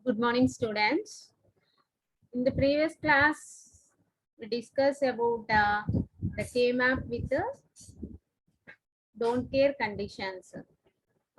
Good morning, students. In the previous class, we discussed about the K-map with the don't care conditions.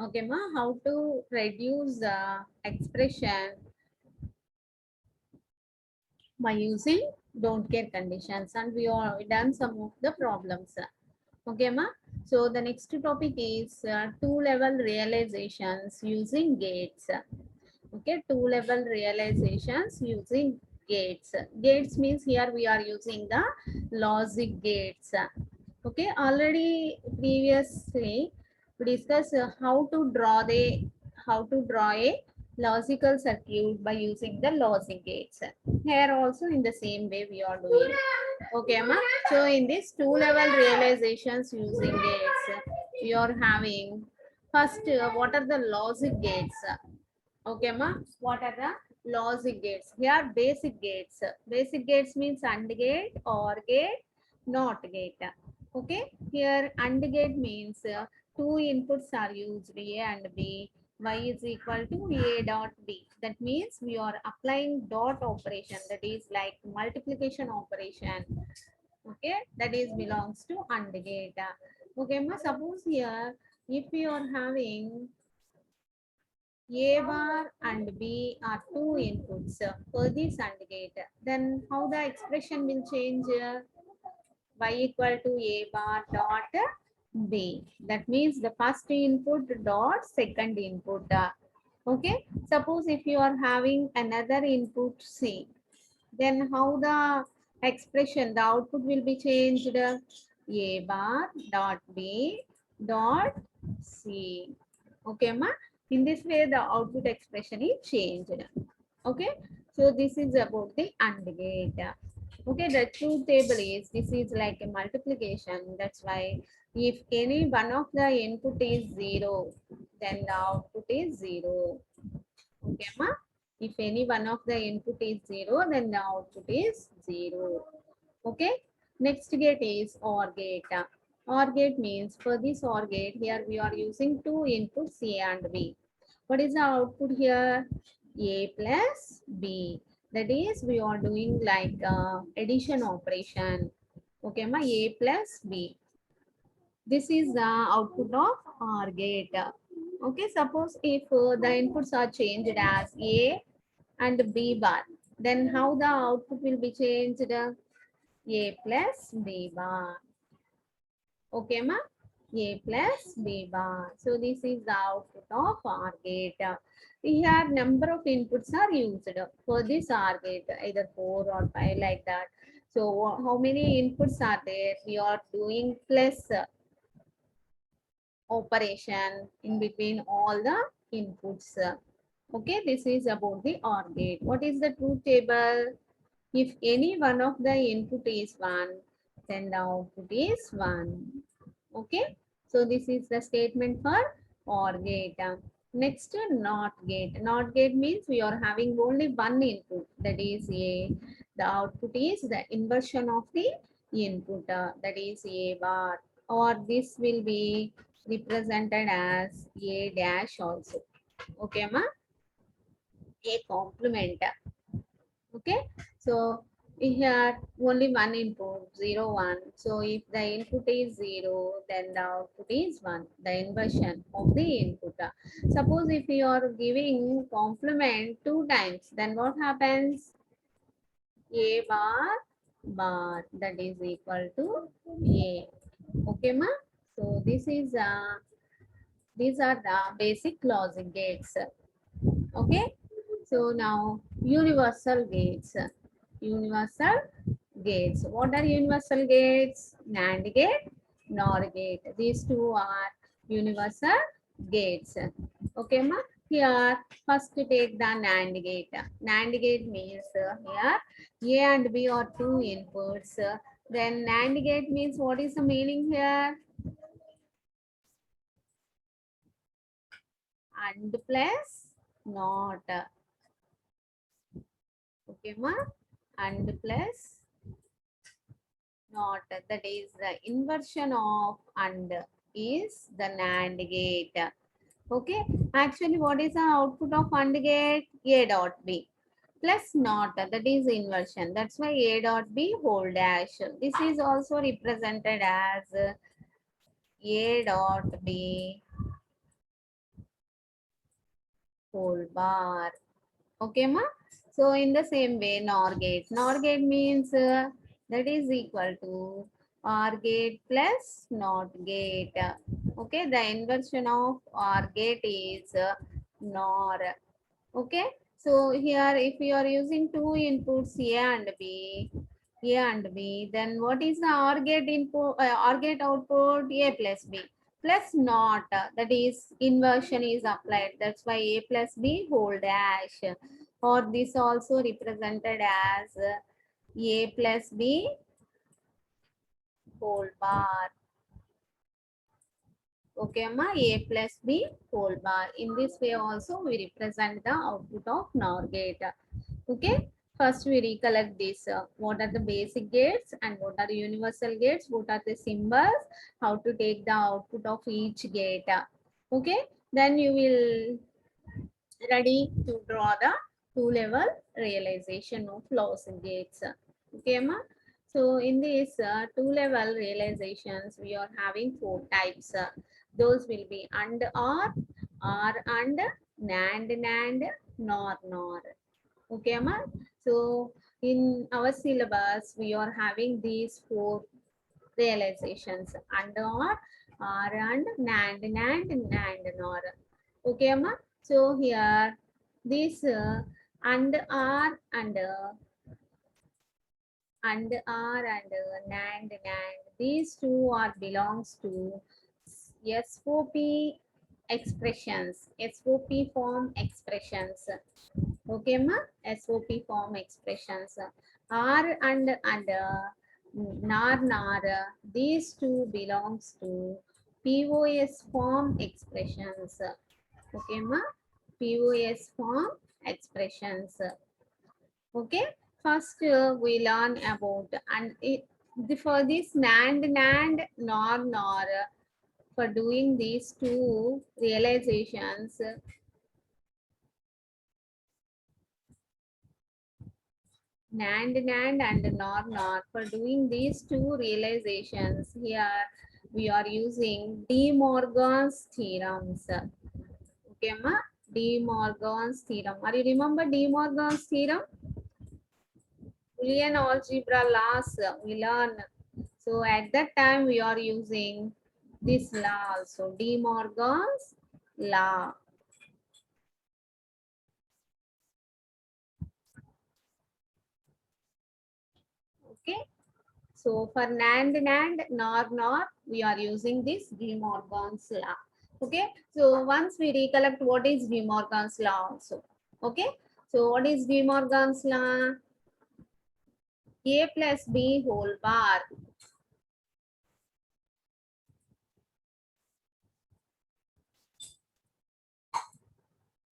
Okay, ma, how to reduce the expression by using don't care conditions, and we are done some of the problems. Okay, ma. So the next topic is two-level realizations using gates. Okay, two-level realizations using gates. Gates means here we are using the logic gates. Okay, already previously we discussed how to draw a logical circuit by using the logic gates. Here also in the same way we are doing. Okay, ma. So in this two-level realizations using gates, we are having first what are the logic gates? Okay, ma. What are the logic gates? Here, basic gates. Basic gates means AND gate, OR gate, NOT gate. Okay. Here, AND gate means two inputs are used, A and B. Y is equal to A dot B. That means we are applying dot operation. That is like multiplication operation. Okay. That is belongs to AND gate. Okay, ma. Suppose here, if we are having a bar and B are two inputs for this AND gate. Then how the expression will change? Y equal to A bar dot B. That means the first input dot second input. Okay. Suppose if you are having another input C, then how the expression, the output will be changed? A bar dot B dot C. Okay, ma. In this way, the output expression is changed. Okay. So this is about the AND gate. Okay, the truth table is this is like a multiplication. That's why if any one of the input is 0, then the output is 0. Okay, ma. If any one of the input is 0, then the output is 0. Okay. Next gate is OR gate. OR gate means for this OR gate, here we are using two inputs A and B. What is the output here? A plus B. That is, we are doing like addition operation. Okay, ma, A plus B. This is the output of OR gate. Okay, suppose if the inputs are changed as A and B bar, then how the output will be changed? A plus B bar. Okay, ma? A plus B bar. So this is the output of OR gate. Here number of inputs are used for this OR gate, either 4 or 5 like that. So how many inputs are there? We are doing plus operation in between all the inputs. Okay, this is about the OR gate. What is the truth table? If any one of the input is 1, then the output is 1. Okay, so this is the statement for OR gate. Next, NOT gate. NOT gate means we are having only one input, that is A. The output is the inversion of the input, that is A bar, or this will be represented as A dash also. Okay, ma? A complement. Okay, so here only one input 0 1. So if the input is 0, then the output is 1, the inversion of the input. Suppose if you are giving complement 2 times, then what happens? A bar bar, that is equal to A. Okay, ma? So this is these are the basic logic gates. Okay, so now universal gates. Universal gates. What are universal gates? NAND gate, NOR gate. These two are universal gates. Okay, ma? Here, first take the NAND gate. NAND gate means here A and B are two inputs. Then NAND gate means what is the meaning here? And plus not. Okay, ma? And plus not, that is the inversion of and is the NAND gate. Okay, Actually, what is the output of AND gate? A dot B plus not, that is inversion. That's why A dot B whole dash. This is also represented as A dot B whole bar. Okay, ma? So in the same way, NOR gate. NOR gate means that is equal to OR gate plus NOT gate. Okay, the inversion of OR gate is NOR. Okay, so here if you are using two inputs A and B, then what is the OR gate input, OR gate output? A plus B plus not, that is inversion is applied. That's why A plus B whole dash, or this also represented as A plus B whole bar. Okay, ma, A plus B whole bar. In this way also we represent the output of NOR gate. Okay, first we recollect this. What are the basic gates and what are the universal gates? What are the symbols? How to take the output of each gate. Okay, then you will ready to draw the two-level realization of loss gates. Okay, ma? So in this two-level realizations, we are having four types. Those will be AND OR AND, NAND NAND, NOR NOR. Okay, ma? So in our syllabus, we are having these four realizations: AND OR AND, NAND NAND, NAND NOR. Okay, ma? So here, this AND OR and NAND NAND, these two are belongs to SOP expressions, SOP form expressions. Okay, ma? SOP form expressions. R and NAR, these two belongs to POS form expressions. Okay, ma? POS form expressions. Okay, first we learn about, and for this NAND NOR, for doing these two realizations, NAND and NOR. For doing these two realizations, here we are using De Morgan's theorems. Okay, ma? De Morgan's theorem. Are you remember De Morgan's theorem? Boolean algebra laws we learn. So at that time we are using this law also, De Morgan's law. Okay. So for NAND, NOR, we are using this De Morgan's law. Okay. So once we recollect what is De Morgan's law also. Okay. So what is De Morgan's law? A plus B whole bar.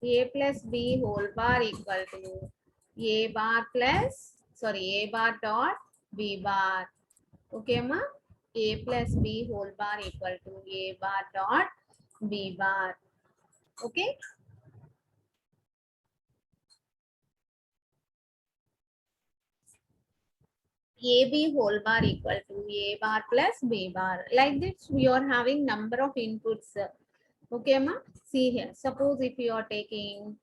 A plus B whole bar equal to A bar plus, A bar dot B bar. Okay, ma? A plus B whole bar equal to A bar dot B bar. Okay. AB whole bar equal to A bar plus B bar. Like this, we are having number of inputs. Okay, ma? See here. Suppose if you are taking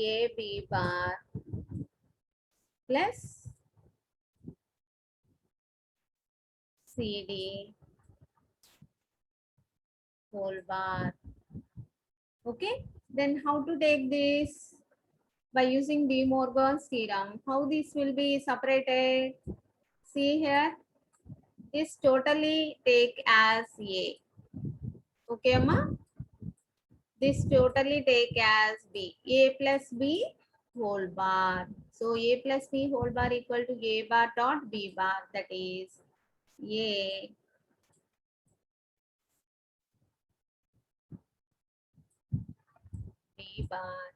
AB bar plus CD whole bar. Okay, then how to take this? By using De Morgan's theorem. How this will be separated? See here, this totally take as A. Okay, ma? This totally take as B. A plus B whole bar. So a plus b whole bar equal to a bar dot b bar, that is a b bar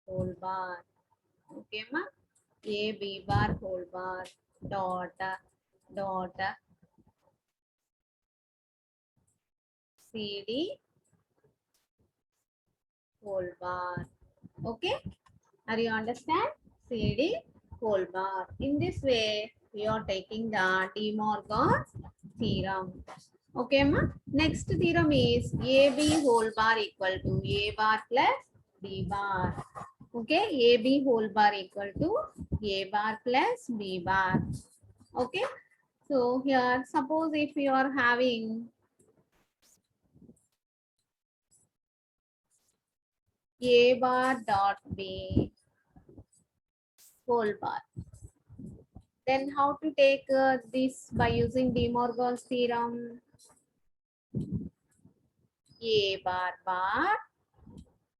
whole bar. Okay, ma? A b bar whole bar dot cd whole bar. Okay, are you understand? CD whole bar. In this way, we are taking the De Morgan's theorem. Okay, ma? Next theorem is AB whole bar equal to A bar plus B bar. Okay, AB whole bar equal to A bar plus B bar. Okay, so here, suppose if you are having A bar dot B whole bar. Then how to take this by using De Morgan's theorem? A bar bar.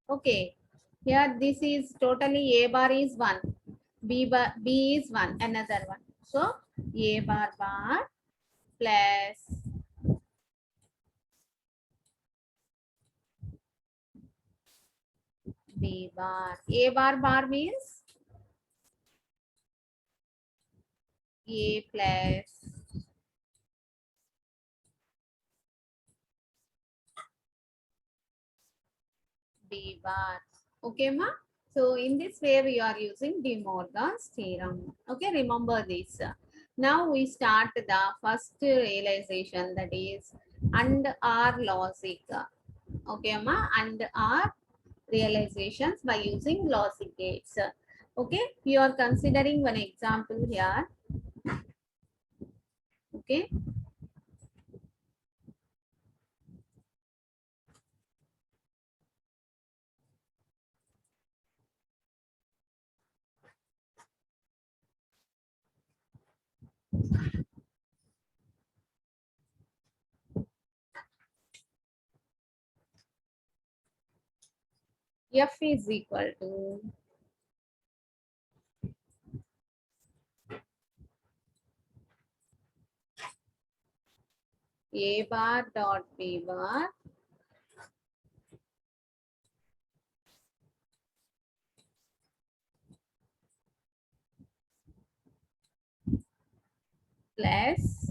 Okay. Here this is totally A bar is 1. B is 1. Another one. So A bar bar plus B bar. A bar bar means A plus B bar. Okay, ma? So in this way we are using De Morgan's theorem. Okay, remember this. Now we start the first realization, that is and our logic. Okay, ma? And our realizations by using logic gates. Okay, we are considering one example here. Okay. F is equal to A bar dot B bar plus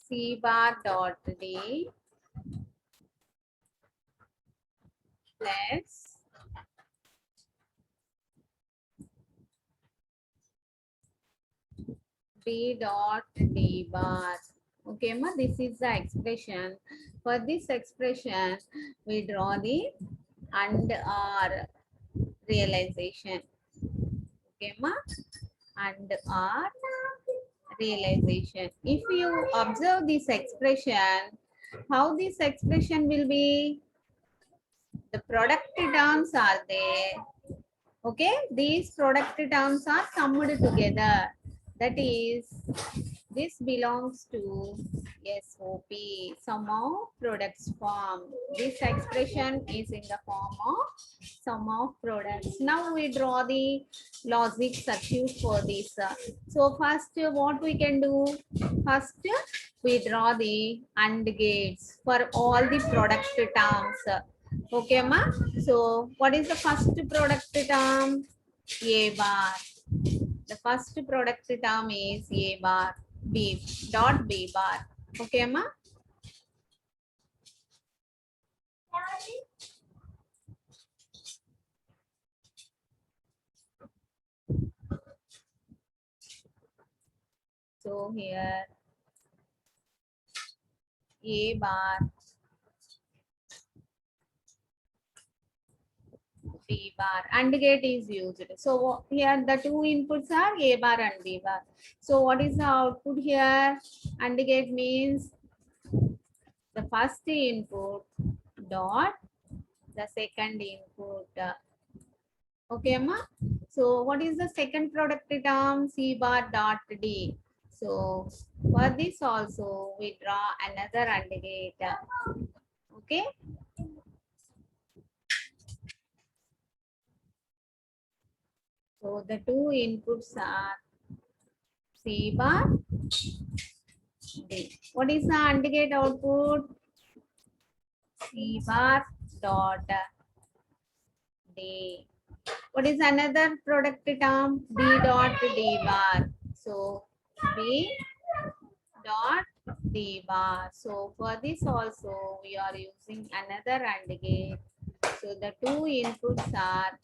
C bar dot D plus B dot D bar. Okay, ma, this is the expression. For this expression, we draw the and or realization. Okay, ma, and or realization. If you observe this expression, how this expression will be? The product terms are there. Okay, these product terms are summed together. That is, this belongs to SOP, sum of products form. This expression is in the form of sum of products. Now we draw the logic circuit for this. So first, what we can do? First, we draw the AND gates for all the product terms. Okay, ma. So what is the first product term? A bar. The first product term is A bar. B dot B bar. Okay, ma. So here A bar, B bar, AND gate is used. So here the two inputs are A bar and B bar. So what is the output here? AND gate means the first input dot the second input. Okay, ma. So what is the second product term? C bar dot D. So for this also we draw another AND gate. Okay. So the two inputs are C bar, D. What is the AND gate output? C bar dot D. What is another product term? B dot D bar. So B dot D bar. So for this also we are using another AND gate. So the two inputs are,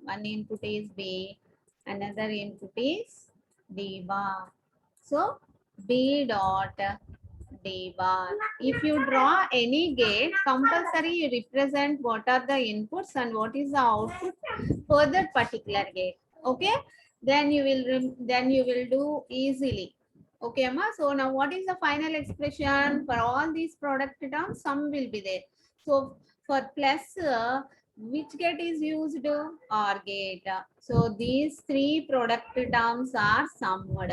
one input is B, another input is D bar. So B dot D bar. If you draw any gate, compulsory you represent what are the inputs and what is the output for that particular gate. Okay, then you will do easily. Okay, Amma. So now what is the final expression for all these product terms? Sum will be there. So for plus, which gate is used? OR gate. So these three product terms are summed.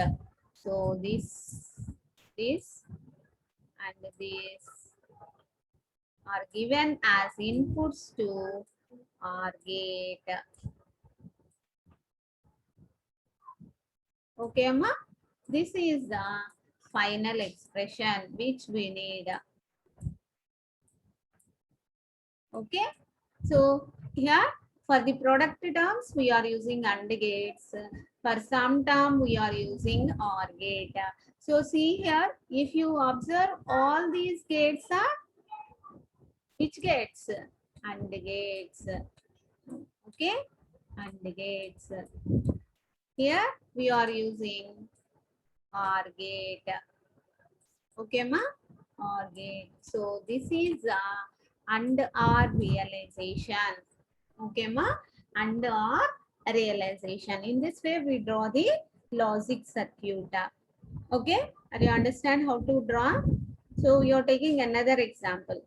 So this and this are given as inputs to OR gate. Okay, Amma. This is the final expression which we need. Okay. So here for the product terms we are using AND gates. For some term we are using OR gate. So see here, if you observe, all these gates are which gates? AND gates. Okay, AND gates. Here we are using OR gate. Okay, ma? OR gate. So this is AND OR realization. Okay, ma? AND OR realization. In this way, we draw the logic circuit. Okay, are you understand how to draw? So you are taking another example.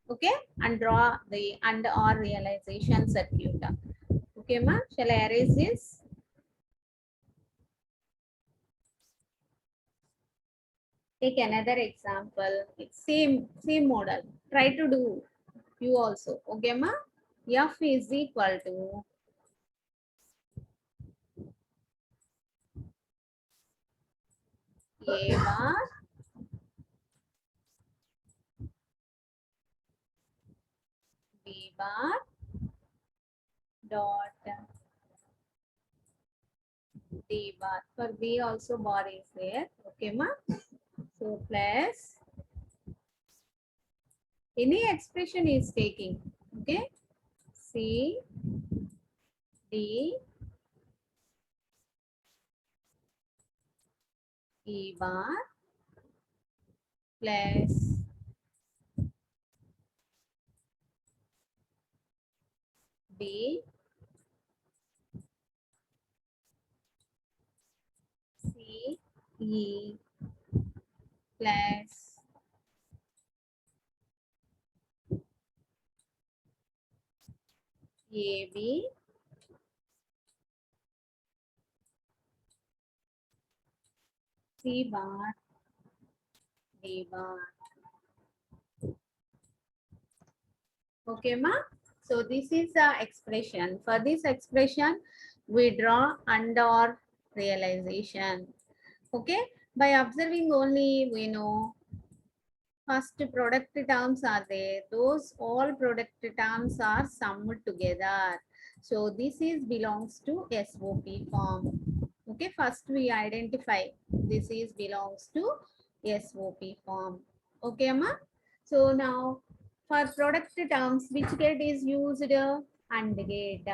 Okay, and draw the AND OR realization circuit. Okay, ma? Shall I erase this? Take another example. It's same model. Try to do you also. Okay, ma? F is equal to A bar B bar dot D bar. For B also bar is there. Okay, ma? So plus any expression is taking. Okay. C D E bar plus B C E plus A B C bar D bar. Okay, ma? So this is the expression. For this expression, we draw AND OR realization. Okay, by observing only we know first product terms are there. Those all product terms are summed together. So this is belongs to SOP form. Okay, first we identify this is belongs to SOP form. Okay, ma? So now for product terms, which gate is used? AND gate.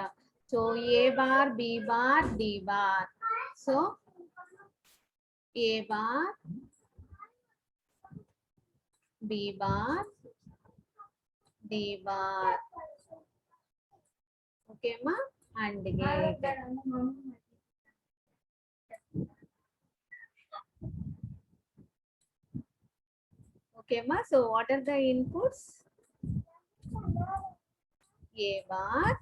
So A bar, B bar, D bar. So A bar, B bar, D bar. Okay, ma? AND gate. Okay, ma? So what are the inputs? A bar,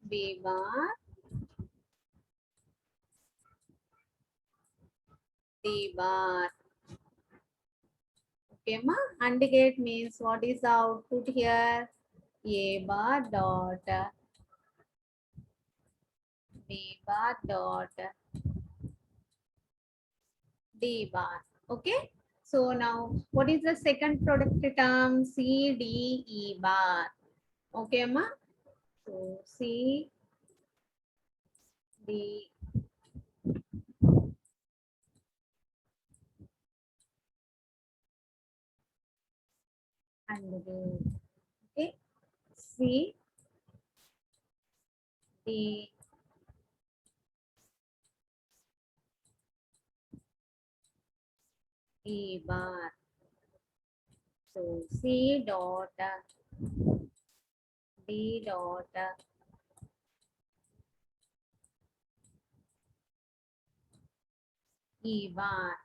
B bar, D bar. Okay, ma. AND gate means what is the output here? A bar dot B bar dot D bar. Okay. So now what is the second product term? C D E bar. Okay, ma. So C D and gate. Okay. C D E bar. So C dot D dot E bar.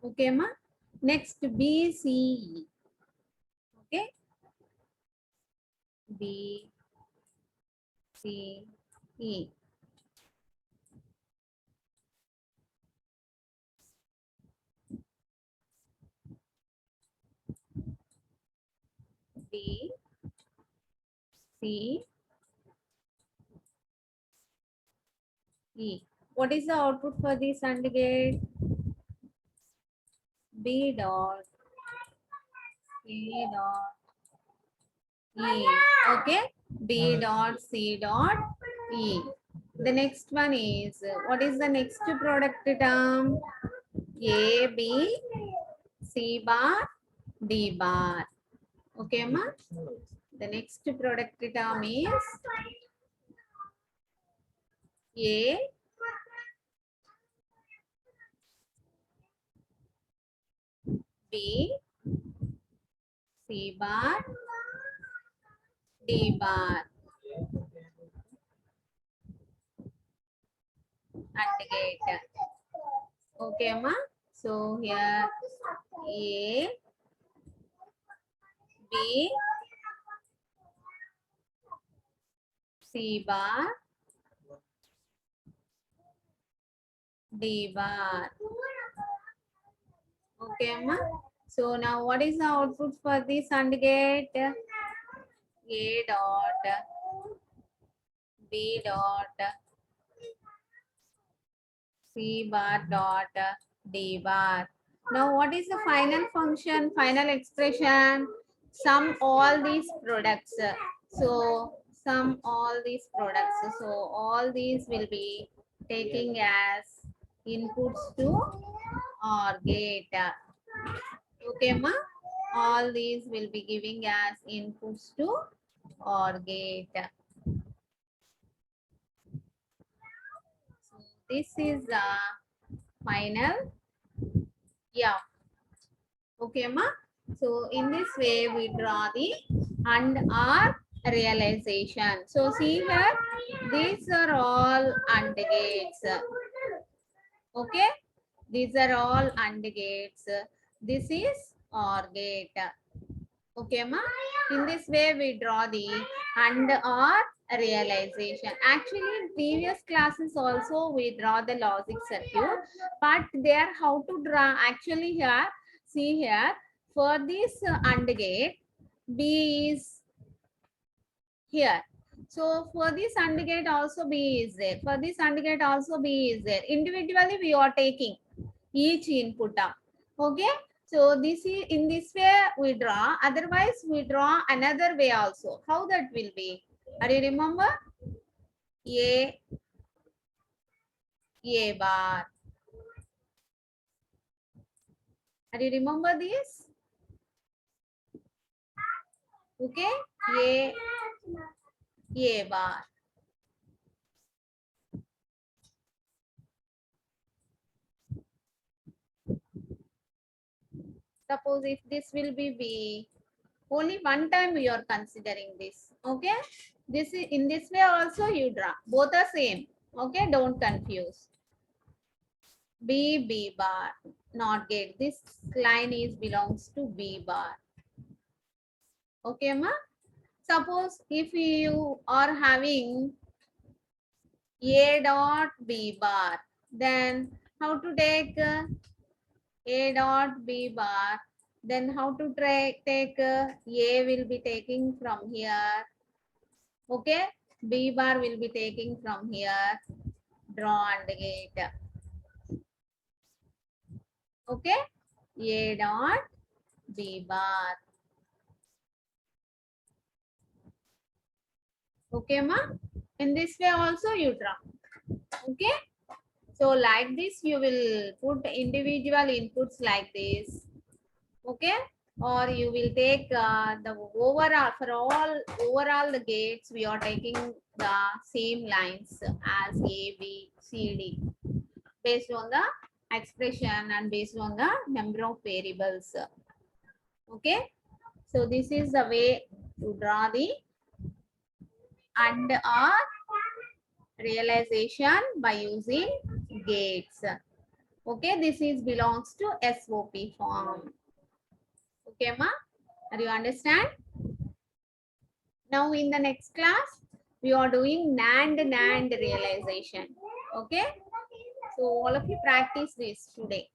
Okay, ma. Next B C E. Okay. B C E. B C E. What is the output for this AND gate? B dot C dot E. Okay. B dot C dot E. The next one is what is the next product term? A B C bar D bar. Okay, ma. The next product term is A B C bar D bar and gate. Okay, ma. So here A B C bar D bar. Okay, ma. So now what is the output for this AND gate? A dot B dot C bar dot D bar. Now what is the final function, final expression? Sum all these products. So sum all these products. So all these will be taking as inputs to OR gate. Okay, ma? All these will be giving as inputs to OR gate. So this is the final. Yeah. Okay, ma. So in this way, we draw the AND OR realization. So see here, these are all AND gates. Okay, these are all AND gates. This is OR gate. Okay, ma. In this way, we draw the AND OR realization. Actually, in previous classes also we draw the logic circuit, but there how to draw. Actually, here, see here, for this AND gate, B is here. So for this AND gate also B is there. For this AND gate also B is there. Individually, we are taking each input up. Okay. So this is in this way we draw. Otherwise, we draw another way also. How that will be? Are you remember? A bar. Are you remember this? Okay. A bar. Suppose if this will be B, only one time we are considering this. Okay. This is in this way also you draw. Both are same. Okay. Don't confuse. B bar, not gate. This line is belongs to B bar. Okay, ma? Suppose if you are having A dot B bar, then how to take A dot B bar? Then how to take A will be taking from here. Okay. B bar will be taking from here. Draw and gate. Okay. A dot B bar. Okay, ma? In this way also you draw. Okay. So like this, you will put individual inputs like this. Okay. Or you will take the overall, for all overall the gates, we are taking the same lines as A, B, C, D based on the expression and based on the number of variables. Okay. So this is the way to draw the and or realization by using gates. Okay, this is belongs to SOP form. Okay, ma? Are you understand? Now in the next class, we are doing NAND realization. Okay, so all of you practice this today.